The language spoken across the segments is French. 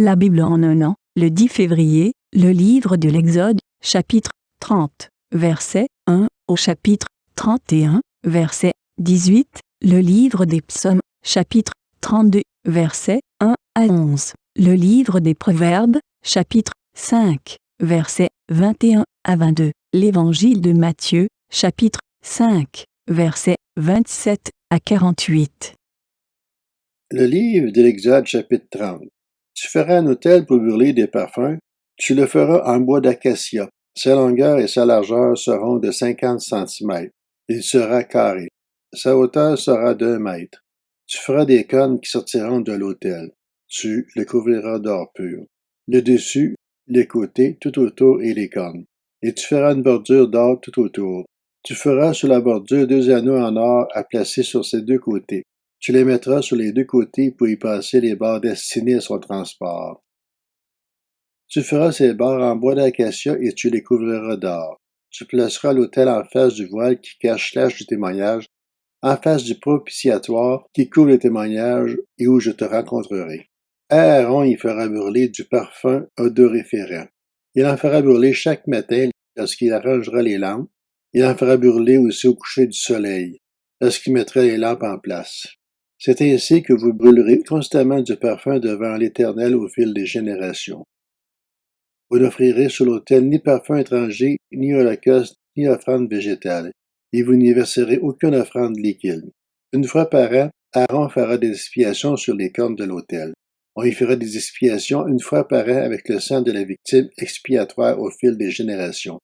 La Bible en un an, le 10 février, le livre de l'Exode, chapitre 30, verset 1 au chapitre 31, verset 18, le livre des psaumes, chapitre 32, verset 1 à 11, le livre des proverbes, chapitre 5, verset 21 à 22, l'évangile de Matthieu, chapitre 5, verset 27 à 48. Le livre de l'Exode, chapitre 30. Tu feras un autel pour brûler des parfums. Tu le feras en bois d'acacia. Sa longueur et sa largeur seront de 50 centimètres. Il sera carré. Sa hauteur sera d'1 mètre. Tu feras des cornes qui sortiront de l'autel. Tu le couvriras d'or pur. Le dessus, les côtés, tout autour et les cornes. Et tu feras une bordure d'or tout autour. Tu feras sur la bordure 2 anneaux en or à placer sur ses 2 côtés. Tu les mettras sur les 2 côtés pour y passer les barres destinées à son transport. Tu feras ces barres en bois d'acacia et tu les couvriras d'or. Tu placeras l'autel en face du voile qui cache l'âge du témoignage, en face du propitiatoire qui couvre le témoignage et où je te rencontrerai. Aaron y fera brûler du parfum odoriférant. Il en fera brûler chaque matin lorsqu'il arrangera les lampes. Il en fera brûler aussi au coucher du soleil, lorsqu'il mettra les lampes en place. C'est ainsi que vous brûlerez constamment du parfum devant l'Éternel au fil des générations. Vous n'offrirez sur l'autel ni parfum étranger, ni holocauste, ni offrande végétale, et vous n'y verserez aucune offrande liquide. Une fois par an, Aaron fera des expiations sur les cornes de l'autel. On y fera des expiations une fois par an avec le sang de la victime expiatoire au fil des générations.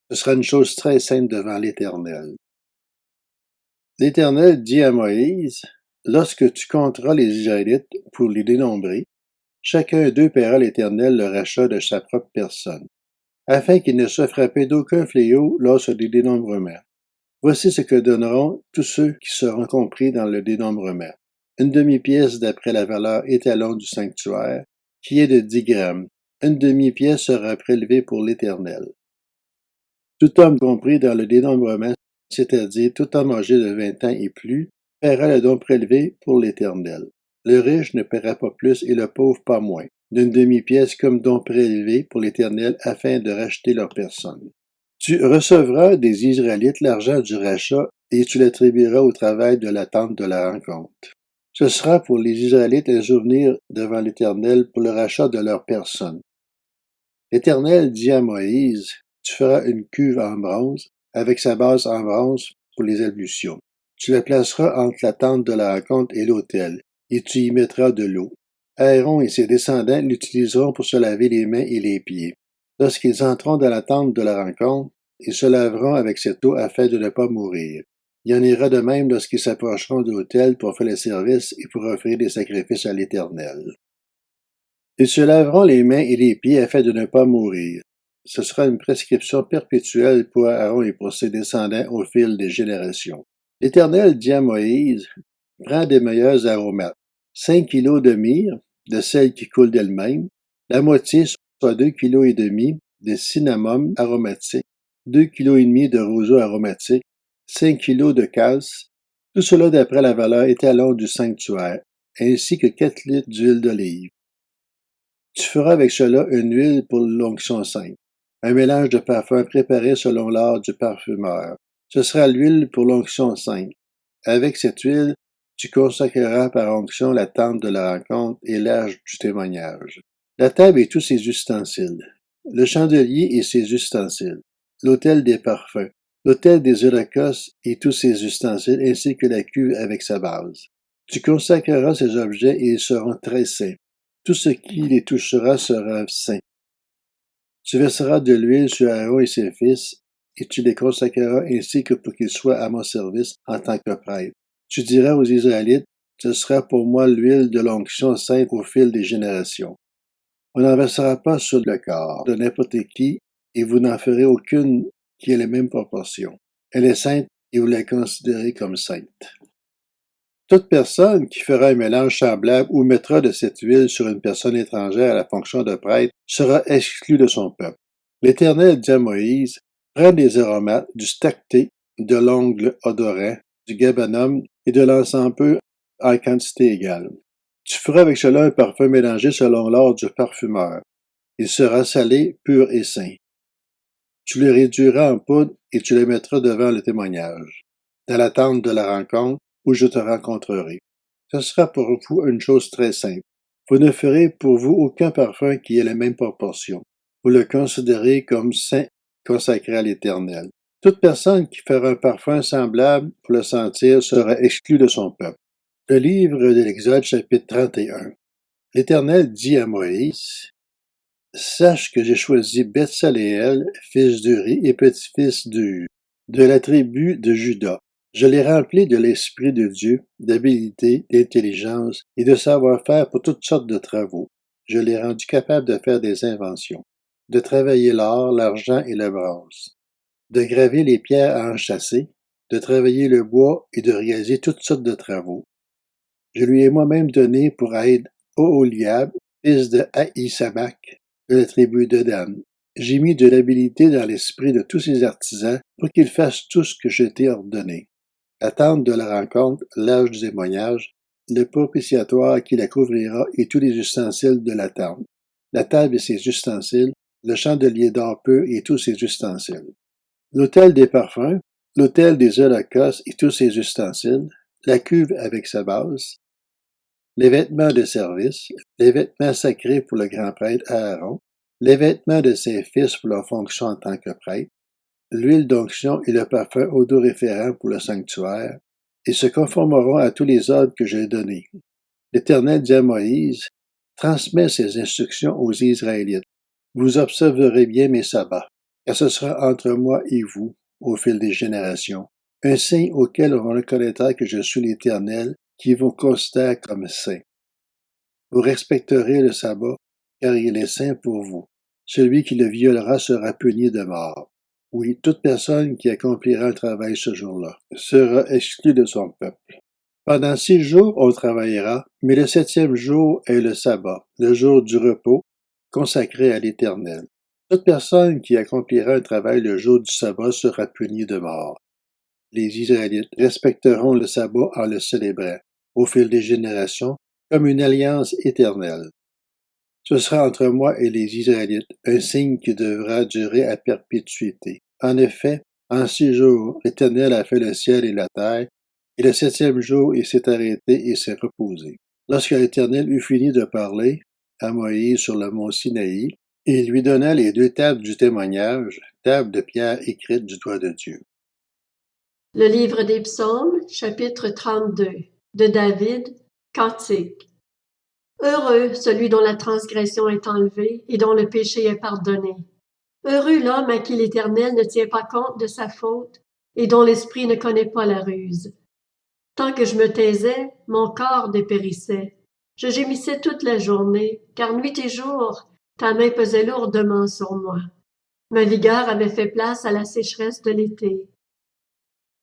Ce sera une chose très sainte devant l'Éternel. L'Éternel dit à Moïse: lorsque tu compteras les Israélites pour les dénombrer, chacun d'eux paiera l'Éternel le rachat de sa propre personne, afin qu'il ne soit frappé d'aucun fléau lors du dénombrement. Voici ce que donneront tous ceux qui seront compris dans le dénombrement. Une demi-pièce d'après la valeur étalon du sanctuaire, qui est de 10 grammes. Une demi-pièce sera prélevée pour l'Éternel. Tout homme compris dans le dénombrement, c'est-à-dire tout homme âgé de 20 ans et plus, paiera le don prélevé pour l'Éternel. Le riche ne paiera pas plus et le pauvre pas moins, d'une demi-pièce comme don prélevé pour l'Éternel afin de racheter leur personne. Tu recevras des Israélites l'argent du rachat et tu l'attribueras au travail de la tente de la rencontre. Ce sera pour les Israélites un souvenir devant l'Éternel pour le rachat de leur personne. L'Éternel dit à Moïse: tu feras une cuve en bronze, avec sa base en bronze pour les ablutions. Tu la placeras entre la tente de la rencontre et l'autel, et tu y mettras de l'eau. Aaron et ses descendants l'utiliseront pour se laver les mains et les pieds. Lorsqu'ils entreront dans la tente de la rencontre, ils se laveront avec cette eau afin de ne pas mourir. Il en ira de même lorsqu'ils s'approcheront de l'autel pour faire le service et pour offrir des sacrifices à l'Éternel. Ils se laveront les mains et les pieds afin de ne pas mourir. Ce sera une prescription perpétuelle pour Aaron et pour ses descendants au fil des générations. L'Éternel dit à Moïse: prends des meilleurs aromates, 5 kilos de myrrhe, de celle qui coule d'elle-même, la moitié, soit 2,5 kg de cinnamome aromatique, 2,5 kg de roseau aromatique, 5 kg de cassis, tout cela d'après la valeur étalon du sanctuaire, ainsi que 4 litres d'huile d'olive. Tu feras avec cela une huile pour l'onction sainte, un mélange de parfums préparé selon l'art du parfumeur. Ce sera l'huile pour l'onction sainte. Avec cette huile, tu consacreras par onction la tente de la rencontre et l'arche du témoignage, la table et tous ses ustensiles, le chandelier et ses ustensiles, l'autel des parfums, l'autel des holocaustes et tous ses ustensiles, ainsi que la cuve avec sa base. Tu consacreras ces objets et ils seront très saints. Tout ce qui les touchera sera saint. Tu verseras de l'huile sur Aaron et ses fils, et tu les consacreras ainsi que pour qu'ils soient à mon service en tant que prêtres. Tu diras aux Israélites: ce sera pour moi l'huile de l'onction sainte au fil des générations. On n'en versera pas sur le corps de n'importe qui, et vous n'en ferez aucune qui ait les mêmes proportions. Elle est sainte et vous la considérez comme sainte. Toute personne qui fera un mélange semblable ou mettra de cette huile sur une personne étrangère à la fonction de prêtre sera exclue de son peuple. L'Éternel dit à Moïse: prends des aromates, du stacté, de l'ongle odorant, du gabanum et de l'encens pur en quantité égale. Tu feras avec cela un parfum mélangé selon l'art du parfumeur. Il sera salé, pur et saint. Tu le réduiras en poudre et tu le mettras devant le témoignage, dans la tente de la rencontre où je te rencontrerai. Ce sera pour vous une chose très simple. Vous ne ferez pour vous aucun parfum qui ait la même proportion. Vous le considérez comme saint, consacré à l'Éternel. Toute personne qui fera un parfum semblable pour le sentir sera exclue de son peuple. Le livre de l'Exode, chapitre 31. L'Éternel dit à Moïse, « Sache que j'ai choisi Betsaléel, fils d'Uri et petit-fils de la tribu de Juda. Je l'ai rempli de l'Esprit de Dieu, d'habileté, d'intelligence et de savoir-faire pour toutes sortes de travaux. Je l'ai rendu capable de faire des inventions, de travailler l'or, l'argent et le bronze, de graver les pierres à enchâsser, de travailler le bois et de réaliser toutes sortes de travaux. Je lui ai moi-même donné pour aide Oholiab, fils de Ahisamach, de la tribu de Dan. J'ai mis de l'habileté dans l'esprit de tous ces artisans pour qu'ils fassent tout ce que je t'ai ordonné. La tente de la rencontre, l'arche du témoignage, le propitiatoire qui la couvrira et tous les ustensiles de la tente, la table et ses ustensiles, le chandelier d'or pur et tous ses ustensiles, l'autel des parfums, l'autel des holocaustes et tous ses ustensiles, la cuve avec sa base, les vêtements de service, les vêtements sacrés pour le grand prêtre Aaron, les vêtements de ses fils pour leur fonction en tant que prêtre, l'huile d'onction et le parfum odoriférant pour le sanctuaire, et se conformeront à tous les ordres que j'ai donnés. L'Éternel dit à Moïse, transmets ces instructions aux Israélites. Vous observerez bien mes sabbats, car ce sera entre moi et vous, au fil des générations, un signe auquel on reconnaîtra que je suis l'Éternel, qui vous considère comme saint. Vous respecterez le sabbat, car il est saint pour vous. Celui qui le violera sera puni de mort. Oui, toute personne qui accomplira un travail ce jour-là sera exclue de son peuple. Pendant 6 jours, on travaillera, mais le 7e jour est le sabbat, le jour du repos, consacré à l'Éternel. Toute personne qui accomplira un travail le jour du sabbat sera punie de mort. Les Israélites respecteront le sabbat en le célébrant, au fil des générations, comme une alliance éternelle. Ce sera entre moi et les Israélites un signe qui devra durer à perpétuité. En effet, en 6 jours, l'Éternel a fait le ciel et la terre, et le 7e jour il s'est arrêté et s'est reposé. Lorsque l'Éternel eut fini de parler à Moïse sur le mont Sinaï, il lui donna les 2 tables du témoignage, tables de pierre écrites du doigt de Dieu. Le livre des Psaumes, chapitre 32, de David, Cantique. Heureux celui dont la transgression est enlevée et dont le péché est pardonné. Heureux l'homme à qui l'Éternel ne tient pas compte de sa faute et dont l'esprit ne connaît pas la ruse. Tant que je me taisais, mon corps dépérissait. Je gémissais toute la journée, car nuit et jour, ta main pesait lourdement sur moi. Ma vigueur avait fait place à la sécheresse de l'été.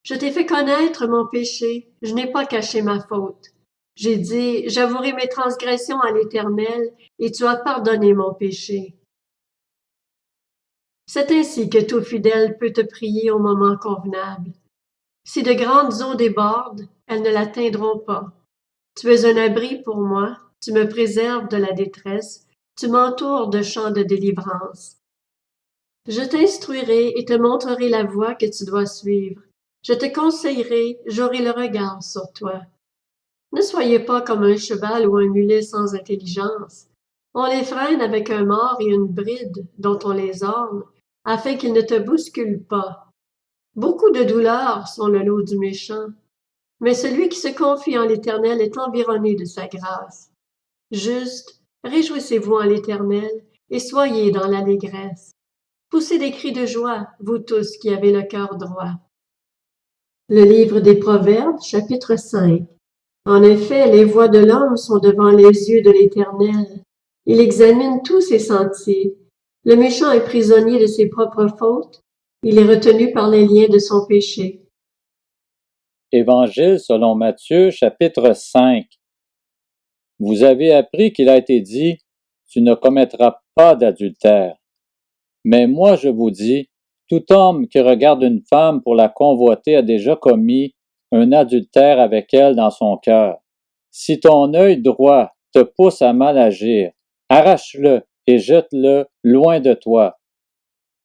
Je t'ai fait connaître mon péché, je n'ai pas caché ma faute. J'ai dit, j'avouerai mes transgressions à l'Éternel, et tu as pardonné mon péché. C'est ainsi que tout fidèle peut te prier au moment convenable. Si de grandes eaux débordent, elles ne l'atteindront pas. Tu es un abri pour moi, tu me préserves de la détresse, tu m'entoures de chants de délivrance. Je t'instruirai et te montrerai la voie que tu dois suivre. Je te conseillerai, j'aurai le regard sur toi. Ne soyez pas comme un cheval ou un mulet sans intelligence. On les freine avec un mors et une bride dont on les orne, afin qu'ils ne te bousculent pas. Beaucoup de douleurs sont le lot du méchant, mais celui qui se confie en l'Éternel est environné de sa grâce. Juste, réjouissez-vous en l'Éternel et soyez dans l'allégresse. Poussez des cris de joie, vous tous qui avez le cœur droit. Le livre des Proverbes, chapitre 5. En effet, les voies de l'homme sont devant les yeux de l'Éternel. Il examine tous ses sentiers. Le méchant est prisonnier de ses propres fautes. Il est retenu par les liens de son péché. Évangile selon Matthieu, chapitre 5. Vous avez appris qu'il a été dit, tu ne commettras pas d'adultère. Mais moi je vous dis, tout homme qui regarde une femme pour la convoiter a déjà commis un adultère avec elle dans son cœur. Si ton œil droit te pousse à mal agir, arrache-le et jette-le loin de toi,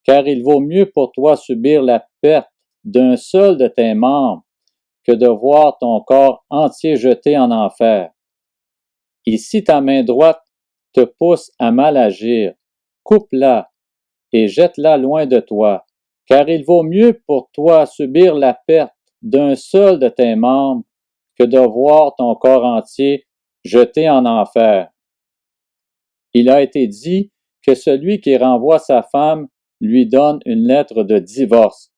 car il vaut mieux pour toi subir la perte d'un seul de tes membres que de voir ton corps entier jeté en enfer. Et si ta main droite te pousse à mal agir, coupe-la et jette-la loin de toi, car il vaut mieux pour toi subir la perte d'un seul de tes membres que de voir ton corps entier jeté en enfer. Il a été dit que celui qui renvoie sa femme lui donne une lettre de divorce.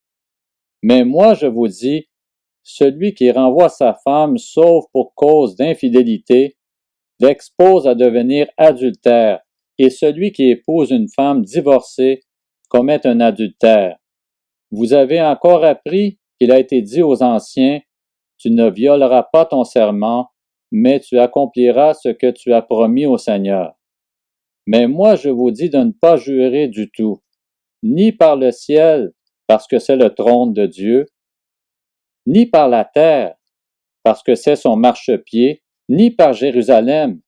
Mais moi je vous dis, celui qui renvoie sa femme sauf pour cause d'infidélité, l'expose à devenir adultère, et celui qui épouse une femme divorcée commet un adultère. Vous avez encore appris qu'il a été dit aux anciens, tu ne violeras pas ton serment, mais tu accompliras ce que tu as promis au Seigneur. Mais moi je vous dis de ne pas jurer du tout, ni par le ciel, parce que c'est le trône de Dieu, ni par la terre, parce que c'est son marchepied, ni par Jérusalem,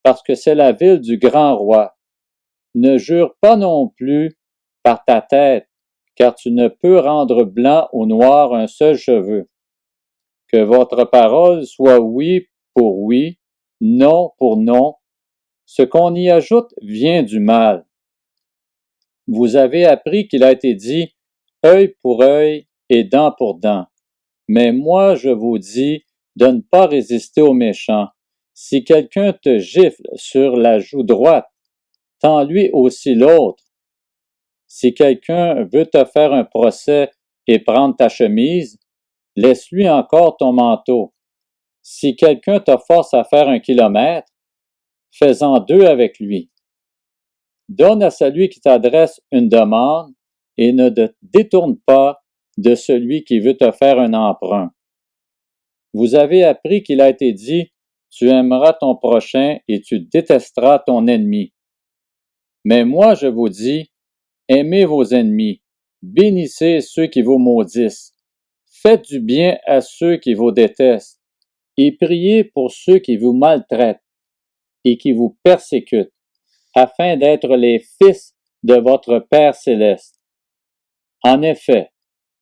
parce que c'est la ville du grand roi. Ne jure pas non plus par ta tête, car tu ne peux rendre blanc ou noir un seul cheveu. Que votre parole soit oui pour oui, non pour non. Ce qu'on y ajoute vient du mal. Vous avez appris qu'il a été dit œil pour œil et dent pour dent. Mais moi je vous dis de ne pas résister aux méchants. Si quelqu'un te gifle sur la joue droite, tends-lui aussi l'autre. Si quelqu'un veut te faire un procès et prendre ta chemise, laisse-lui encore ton manteau. Si quelqu'un te force à faire 1 kilomètre, fais-en 2 avec lui. Donne à celui qui t'adresse une demande et ne te détourne pas de celui qui veut te faire un emprunt. Vous avez appris qu'il a été dit, tu aimeras ton prochain et tu détesteras ton ennemi. Mais moi je vous dis, aimez vos ennemis, bénissez ceux qui vous maudissent, faites du bien à ceux qui vous détestent, et priez pour ceux qui vous maltraitent et qui vous persécutent, afin d'être les fils de votre Père céleste. En effet,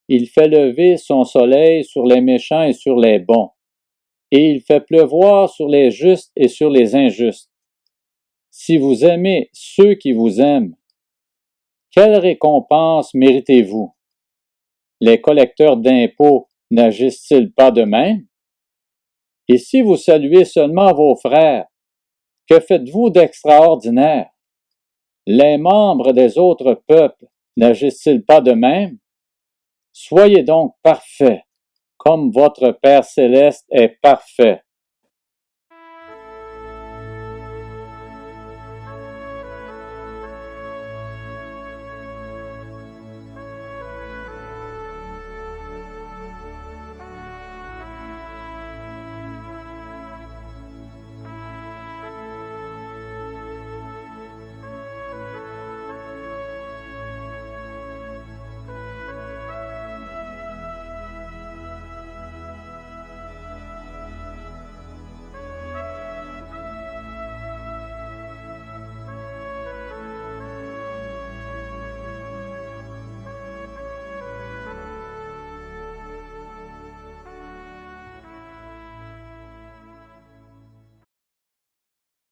il fait lever son soleil sur les méchants et sur les bons, et il fait pleuvoir sur les justes et sur les injustes. Si vous aimez ceux qui vous aiment, quelle récompense méritez-vous? Les collecteurs d'impôts n'agissent-ils pas de même? Et si vous saluez seulement vos frères, que faites-vous d'extraordinaire? Les membres des autres peuples n'agissent-ils pas de même? Soyez donc parfaits, comme votre Père céleste est parfait.